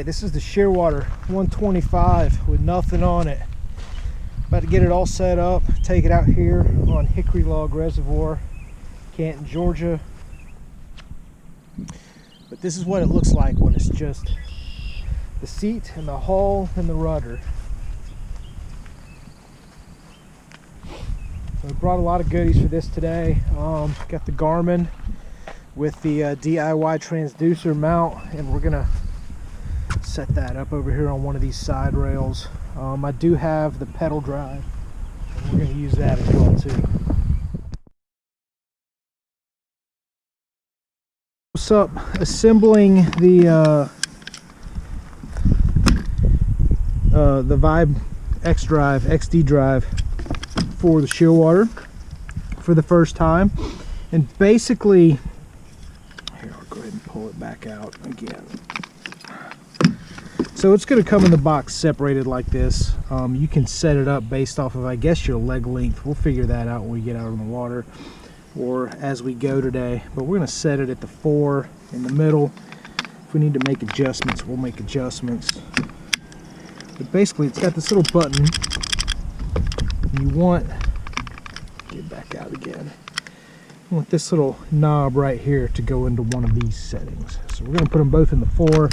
right, this is the Shearwater 125 with nothing on it. About to get it all set up, take it out here on Hickory Log Reservoir, Canton, Georgia. But this is what it looks like when it's just the seat and the hull and the rudder. So I brought a lot of goodies for this today. Got the Garmin with the DIY transducer mount, and we're gonna set that up over here on one of these side rails. I do have the pedal drive, and we're gonna use that as well too. What's up? Assembling the Vibe XD drive for the Shearwater for the first time, and basically, here, I'll go ahead and pull it back out again. So it's going to come in the box separated like this. You can set it up based off of, I guess, your leg length. We'll figure that out when we get out on the water or as we go today. But we're going to set it at the 4 in the middle. If we need to make adjustments, we'll make adjustments. But basically, it's got this little button. You want, get it back out again. You want this little knob right here to go into one of these settings. So we're going to put them both in the 4.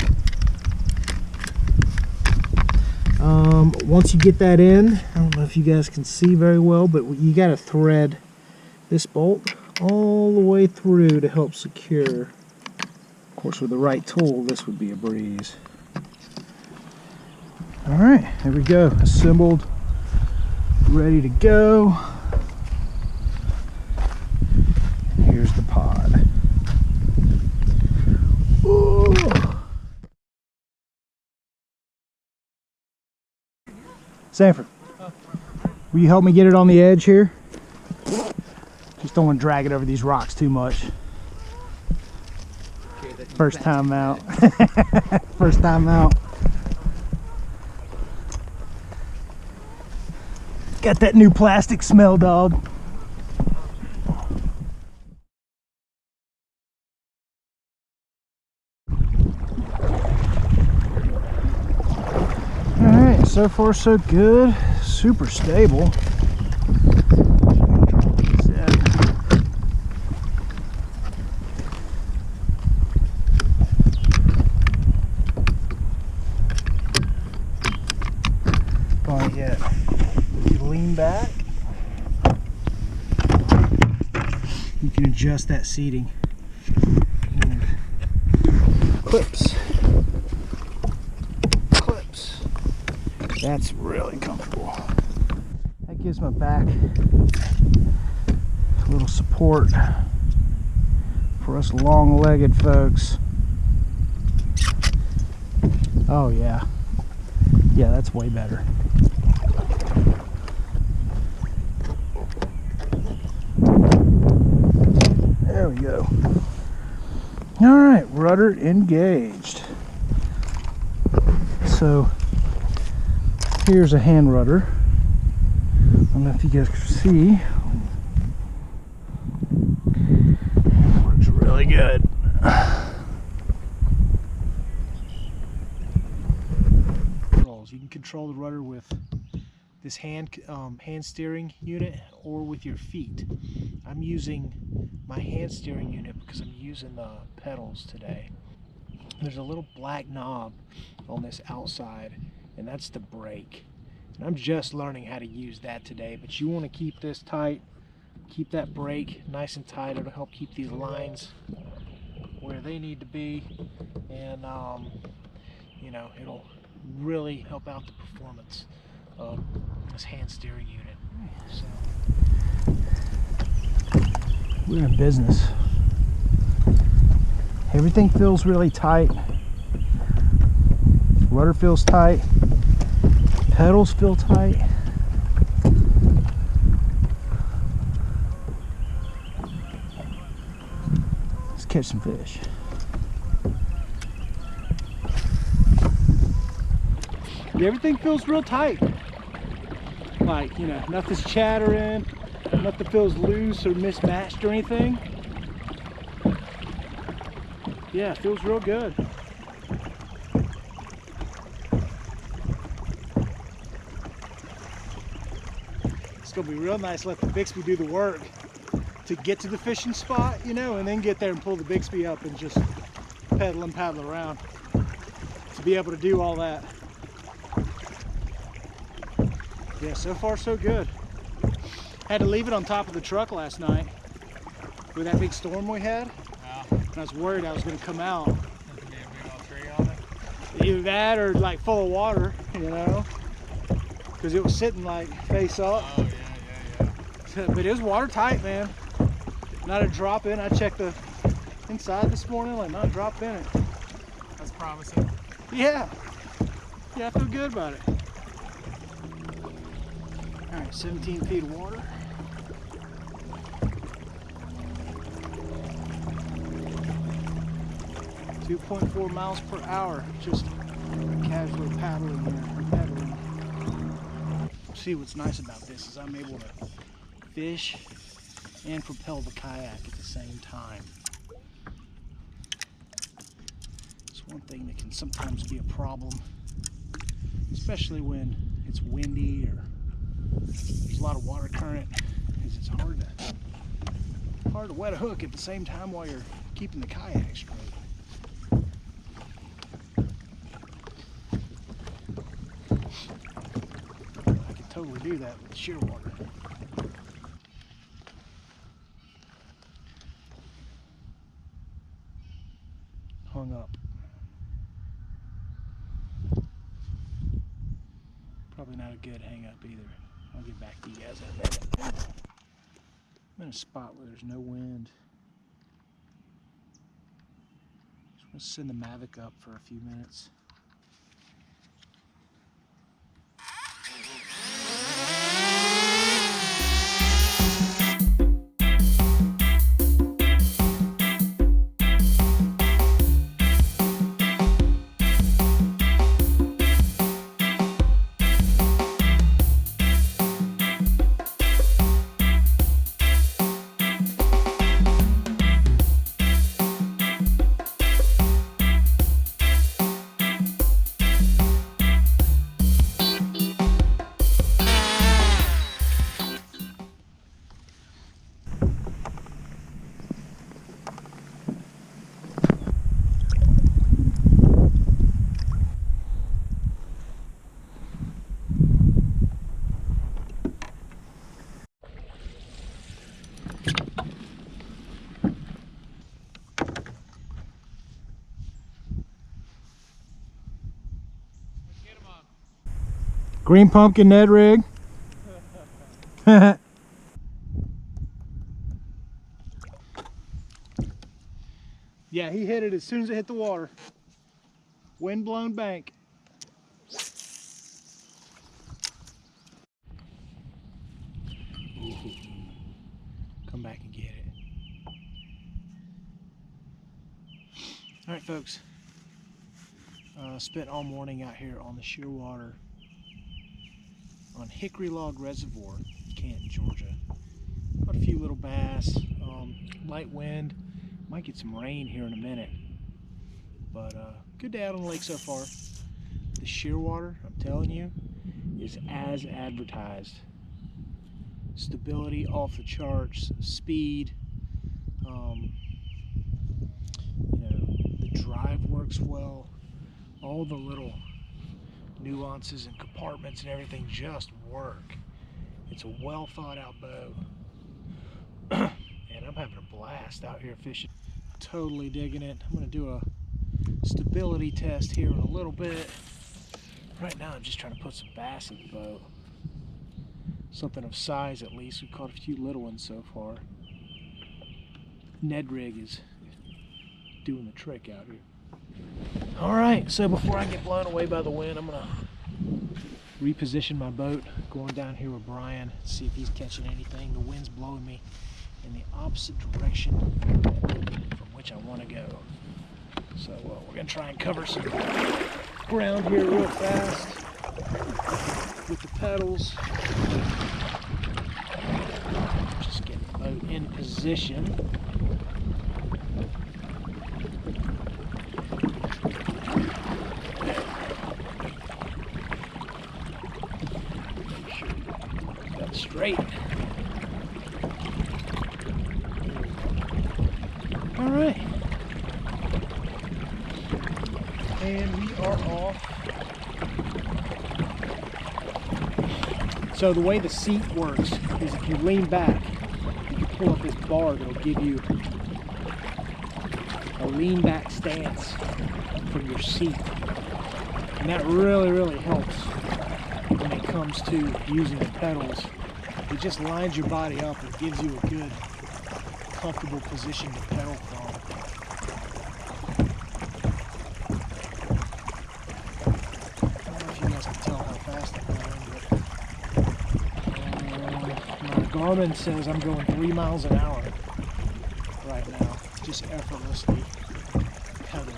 Once you get that in, I don't know if you guys can see very well, but you got to thread this bolt all the way through to help secure. Of course, with the right tool, this would be a breeze. All right, there we go, assembled, ready to go. And here's the pod. Ooh. Sanford, will you help me get it on the edge here? Just don't want to drag it over these rocks too much. First time out. First time out. Got that new plastic smell, dog. Alright, so far so good. Super stable. Not yet. You lean back. You can adjust that seating. And clips. Clips. That's really comfortable. That gives my back a little support for us long-legged folks. Oh yeah. Yeah, that's way better. There we go. All right, rudder engaged. So here's a hand rudder. I don't know if you guys can see. It works really good. You can control the rudder with this hand steering unit or with your feet. I'm using my hand steering unit because I'm using the pedals today. There's a little black knob on this outside, and that's the brake. And I'm just learning how to use that today, but you want to keep this tight, keep that brake nice and tight. It'll help keep these lines where they need to be, and you know, it'll really help out the performance of this hand steering unit. So we're in business. Everything feels really tight. Rudder feels tight. Pedals feel tight. Let's catch some fish. Everything feels real tight. Like, you know, nothing's chattering, nothing feels loose or mismatched or anything. Yeah, it feels real good. It's gonna be real nice. Let the Bixby do the work to get to the fishing spot, you know, and then get there and pull the Bixby up and just pedal and paddle around. To be able to do all that. Yeah, so far so good. Had to leave it on top of the truck last night with that big storm we had. Yeah. And I was worried I was going to come out. There's gonna be a big old tree on it. Either that or like full of water, you know, because it was sitting like face up. Oh yeah. But it was watertight, man. Not a drop in. I checked the inside this morning, like not a drop in it. That's promising. Yeah. Yeah, I feel good about it. All right, 17 feet of water. .4 miles per hour, just casually paddling here, pedaling. See, what's nice about this is I'm able to fish and propel the kayak at the same time. It's one thing that can sometimes be a problem, especially when it's windy or there's a lot of water current, because it's hard to wet a hook at the same time while you're keeping the kayak straight. I could totally do that with Shearwater. Hung up. Probably not a good hang up either. I'll get back to you guys in a minute. I'm in a spot where there's no wind. Just want to send the Mavic up for a few minutes. Green pumpkin Ned rig. Yeah, he hit it as soon as it hit the water. Wind blown bank. Ooh. Come back and get it. All right, folks. Spent all morning out here on the Shearwater on Hickory Log Reservoir, Canton, Georgia. Caught a few little bass, light wind. Might get some rain here in a minute, but good day out on the lake so far. The Shearwater, I'm telling you, is as advertised. Stability off the charts, speed, you know, the drive works well. All the little nuances and compartments and everything just work. It's a well thought out boat. And I'm having a blast out here fishing. Totally digging it. I'm going to do a stability test here in a little bit. Right now I'm just trying to put some bass in the boat. Something of size at least. We've caught a few little ones so far. Ned rig is doing the trick out here. Alright, so before I get blown away by the wind, I'm going to reposition my boat, going down here with Brian, see if he's catching anything. The wind's blowing me in the opposite direction from which I want to go. So we're going to try and cover some ground here real fast with the pedals. Just get the boat in position. straight. All right. And we are off. So the way the seat works is if you lean back, you pull up this bar that'll give you a lean back stance from your seat. And that really helps when it comes to using the pedals. It just lines your body up and gives you a good, comfortable position to pedal from. I don't know if you guys can tell how fast I'm going, but my Garmin says I'm going 3 miles an hour right now, just effortlessly pedaling.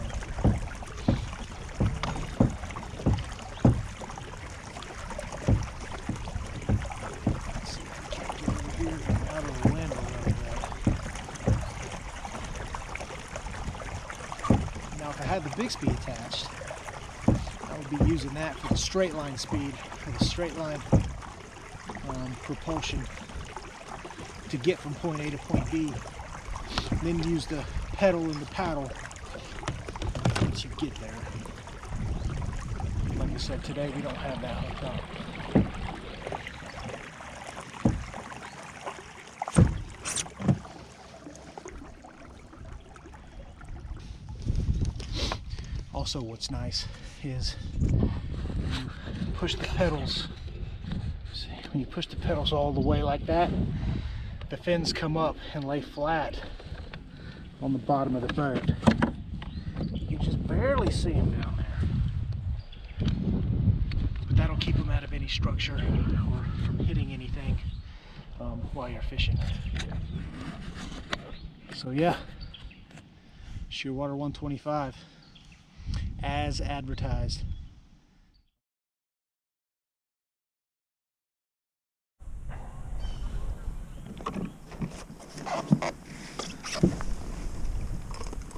Now if I had the Bixby attached, I would be using that for the straight line speed, for the straight line propulsion to get from point A to point B. And then use the pedal and the paddle once you get there. Like I said, today we don't have that hooked up. Also, what's nice is when you push the pedals, when you push the pedals all the way like that, the fins come up and lay flat on the bottom of the boat. You just barely see them down there. But that'll keep them out of any structure or from hitting anything while you're fishing. So yeah, Shearwater 125. As advertised.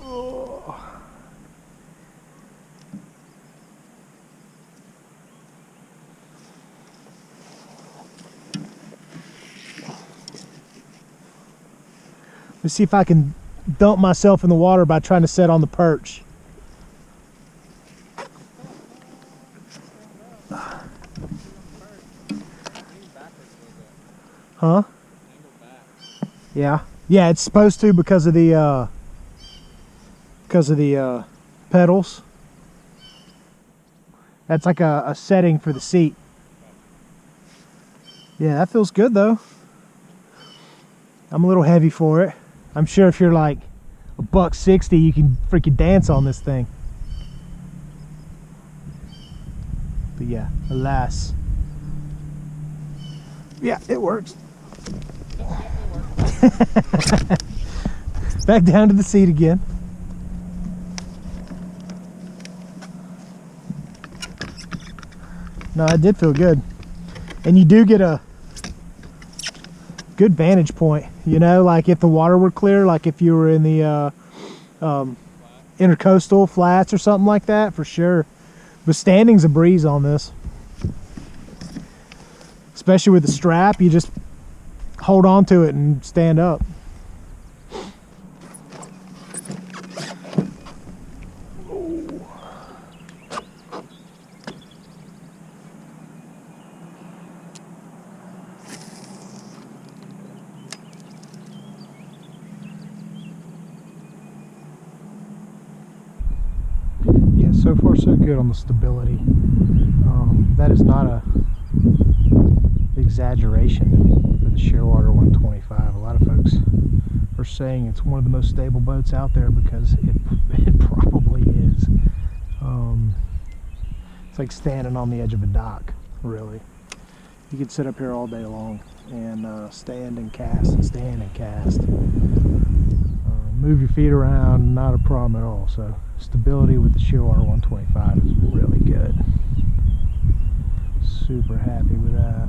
Oh. Let's see if I can dump myself in the water by trying to set on the perch. Huh? Yeah. Yeah, it's supposed to because of the pedals. That's like a setting for the seat. Yeah, that feels good though. I'm a little heavy for it. I'm sure if you're like $160, you can freaking dance on this thing. But yeah, alas. Yeah, it works. Back down to the seat again. No, it did feel good. And you do get a good vantage point, you know, like if the water were clear, like if you were in the intercoastal flats or something like that, for sure. But standing's a breeze on this. Especially with the strap, you just hold on to it and stand up. Yeah, so far so good on the stability. That is not a exaggeration for the Shearwater 125. A lot of folks are saying it's one of the most stable boats out there because it probably is. It's like standing on the edge of a dock, really. You could sit up here all day long and stand and cast and stand and cast. Move your feet around, not a problem at all. So stability with the Shearwater 125 is really good. Super happy with that.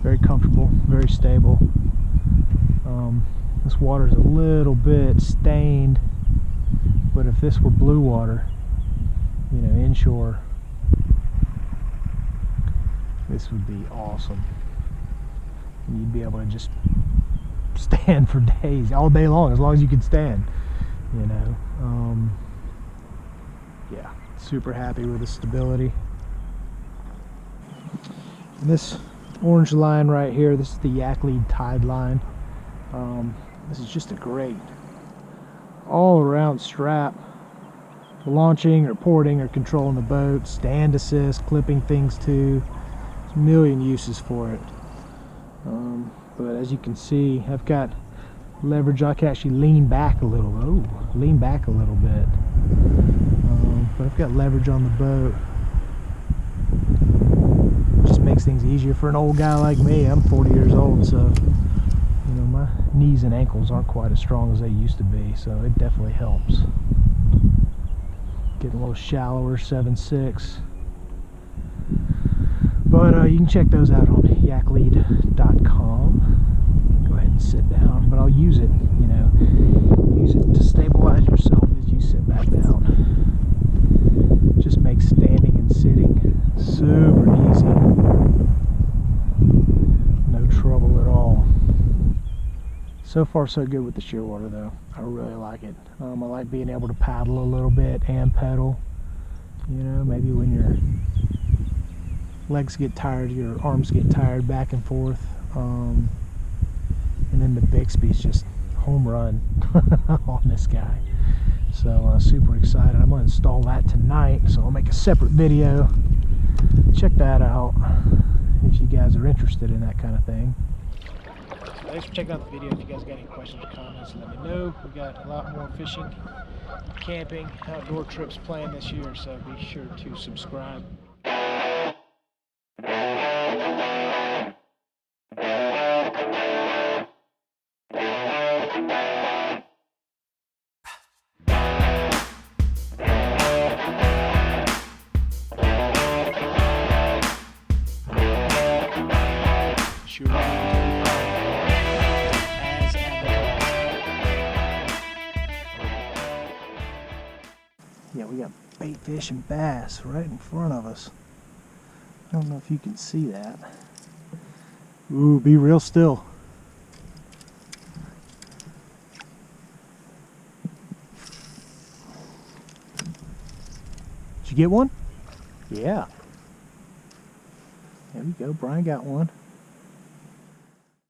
Very comfortable, very stable. This water is a little bit stained, but if this were blue water, you know, inshore, this would be awesome. And you'd be able to just stand for days, all day long, as you can stand, you know. Yeah, super happy with the stability. And this orange line right here, this is the Yak Lead Tide line. This is just a great all-around strap for launching or porting or controlling the boat, stand assist, clipping things to. There's a million uses for it. But as you can see, I've got leverage. I can actually lean back a little. Lean back a little bit. But I've got leverage on the boat. Just makes things easier for an old guy like me. I'm 40 years old, so you know, my knees and ankles aren't quite as strong as they used to be, so it definitely helps. Getting a little shallower, 7.6. But you can check those out on yaklead.com. Go ahead and sit down, but I'll use it, you know, use it to stabilize yourself as you sit back down. Just makes standing and sitting super easy. No trouble at all. So far so good with the Shearwater though. I really like it. I like being able to paddle a little bit and pedal. You know, maybe when your legs get tired, your arms get tired back and forth. And then the Bixby's just home run on this guy. So super excited. I'm going to install that tonight, so I'll make a separate video. Check that out if you guys are interested in that kind of thing. Thanks for checking out the video. If you guys got any questions or comments, let me know. We got a lot more fishing, camping, outdoor trips planned this year, so be sure to subscribe. Yeah, we got bait fish and bass right in front of us. I don't know if you can see that. Ooh, be real still. Did you get one? Yeah. There we go, Brian got one.